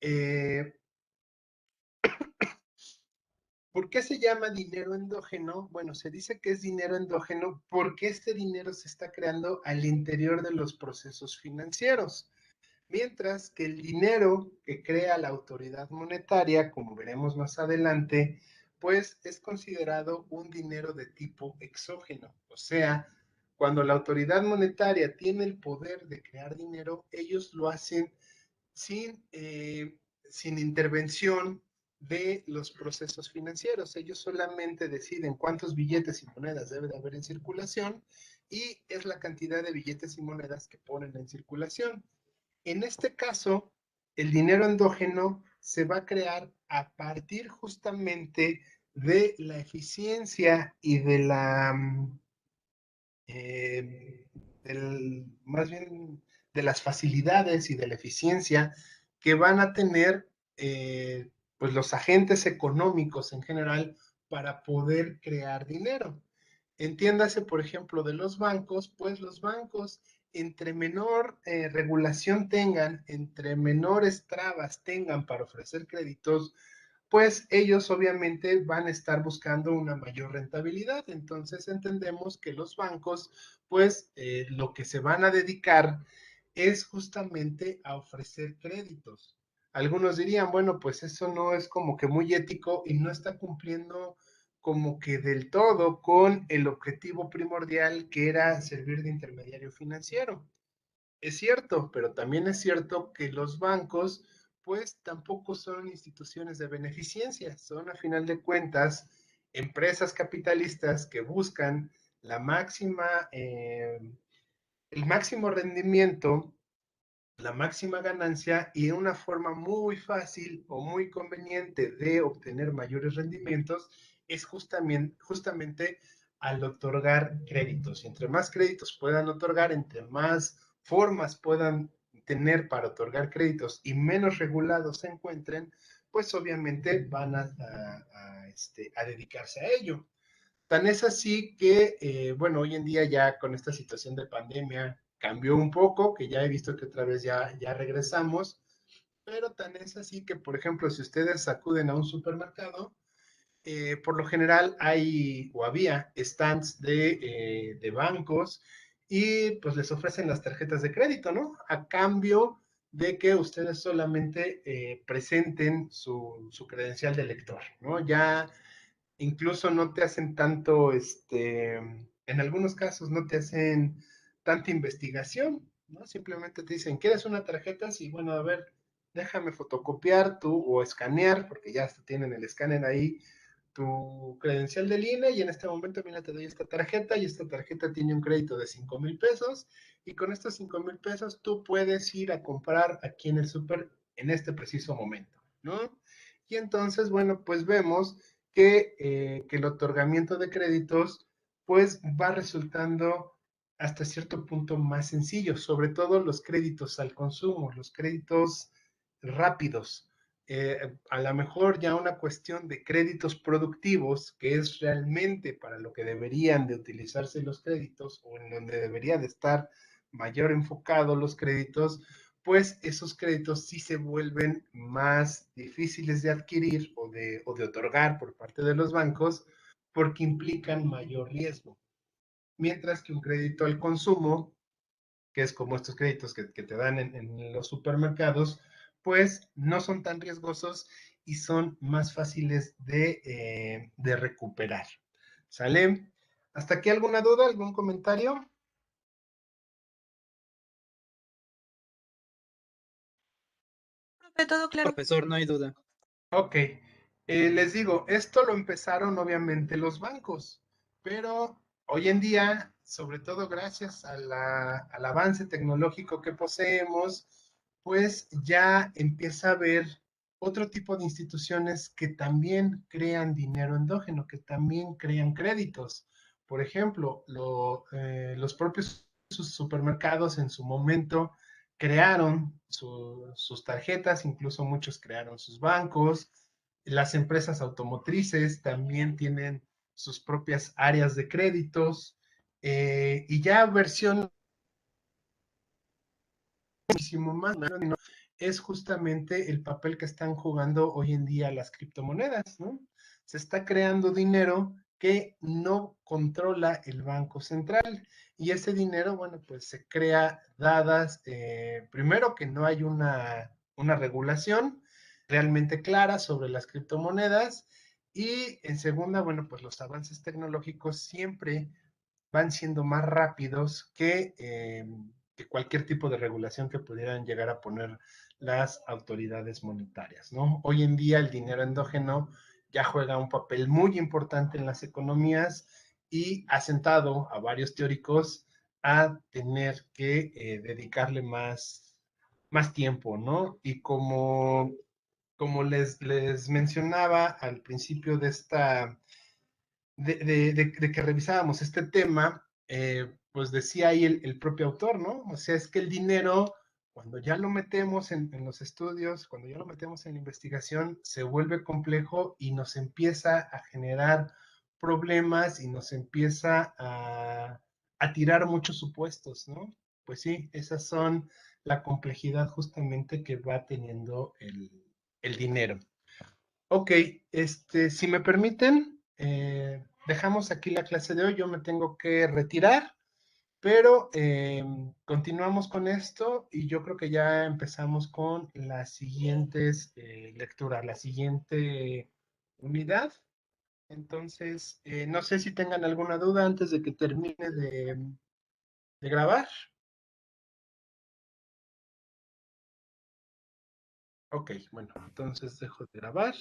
¿por qué se llama dinero endógeno? Bueno, se dice que es dinero endógeno porque este dinero se está creando al interior de los procesos financieros, mientras que el dinero que crea la autoridad monetaria, como veremos más adelante, pues es considerado un dinero de tipo exógeno. O sea, cuando la autoridad monetaria tiene el poder de crear dinero, ellos lo hacen sin, sin intervención de los procesos financieros. Ellos solamente deciden cuántos billetes y monedas debe de haber en circulación y es la cantidad de billetes y monedas que ponen en circulación. En este caso, el dinero endógeno se va a crear a partir justamente de la eficiencia y eh, más bien de las facilidades y de la eficiencia que van a tener pues los agentes económicos en general para poder crear dinero. Entiéndase, por ejemplo, de los bancos, pues los bancos, entre menor regulación tengan, entre menores trabas tengan para ofrecer créditos, pues ellos obviamente van a estar buscando una mayor rentabilidad. Entonces entendemos que los bancos, pues lo que se van a dedicar es justamente a ofrecer créditos. Algunos dirían, bueno, pues eso no es como que muy ético y no está cumpliendo como que del todo con el objetivo primordial que era servir de intermediario financiero. Es cierto, pero también es cierto que los bancos, pues tampoco son instituciones de beneficencia, son a final de cuentas empresas capitalistas que buscan la máxima, el máximo rendimiento, la máxima ganancia y una forma muy fácil o muy conveniente de obtener mayores rendimientos es justamente al otorgar créditos. Y entre más créditos puedan otorgar, entre más formas puedan tener para otorgar créditos y menos regulados se encuentren, pues obviamente van a dedicarse a ello. Tan es así que, bueno, hoy en día ya con esta situación de pandemia cambió un poco, que ya he visto que otra vez ya regresamos, pero tan es así que, por ejemplo, si ustedes acuden a un supermercado, por lo general hay o había stands de bancos y pues les ofrecen las tarjetas de crédito, ¿no? A cambio de que ustedes solamente presenten su credencial de lector, ¿no? Ya incluso no te hacen tanto, en algunos casos no te hacen tanta investigación, ¿no? Simplemente te dicen, ¿quieres una tarjeta? Sí, bueno, a ver, déjame fotocopiar tú o escanear, porque ya tienen el escáner ahí, tu credencial del INE y en este momento, mira, te doy esta tarjeta y esta tarjeta tiene un crédito de 5,000 pesos y con estos 5,000 pesos tú puedes ir a comprar aquí en el súper en este preciso momento, ¿no? Y entonces, bueno, pues vemos que el otorgamiento de créditos pues va resultando hasta cierto punto más sencillo, sobre todo los créditos al consumo, los créditos rápidos. A lo mejor ya una cuestión de créditos productivos, que es realmente para lo que deberían de utilizarse los créditos o en donde debería de estar mayor enfocado los créditos, pues esos créditos sí se vuelven más difíciles de adquirir o de otorgar por parte de los bancos porque implican mayor riesgo. Mientras que un crédito al consumo, que es como estos créditos que te dan en los supermercados, pues no son tan riesgosos y son más fáciles de recuperar. ¿Sale? ¿Hasta aquí alguna duda, algún comentario? Profe, todo claro. Profesor, no hay duda. Ok, les digo, esto lo empezaron obviamente los bancos, pero hoy en día, sobre todo gracias al avance tecnológico que poseemos, pues ya empieza a haber otro tipo de instituciones que también crean dinero endógeno, que también crean créditos. Por ejemplo, los propios supermercados en su momento crearon sus tarjetas, incluso muchos crearon sus bancos. Las empresas automotrices también tienen sus propias áreas de créditos y ya versión muchísimo más, ¿no? Es justamente el papel que están jugando hoy en día las criptomonedas, ¿no? Se está creando dinero que no controla el Banco Central y ese dinero, bueno, pues se crea dadas, primero que no hay una regulación realmente clara sobre las criptomonedas y en segunda, bueno, pues los avances tecnológicos siempre van siendo más rápidos que cualquier tipo de regulación que pudieran llegar a poner las autoridades monetarias, ¿no? Hoy en día el dinero endógeno ya juega un papel muy importante en las economías y ha sentado a varios teóricos a tener que dedicarle más tiempo, ¿no? Y como les mencionaba al principio de que revisábamos este tema, pues decía ahí el propio autor, ¿no? O sea, es que el dinero, cuando ya lo metemos en los estudios, cuando ya lo metemos en la investigación, se vuelve complejo y nos empieza a generar problemas y nos empieza a tirar muchos supuestos, ¿no? Pues sí, esas son la complejidad justamente que va teniendo el dinero. Ok, si me permiten, dejamos aquí la clase de hoy. Yo me tengo que retirar, pero continuamos con esto y yo creo que ya empezamos con las siguientes lecturas, la siguiente unidad. Entonces, no sé si tengan alguna duda antes de que termine de grabar. Ok, bueno, entonces dejo de grabar.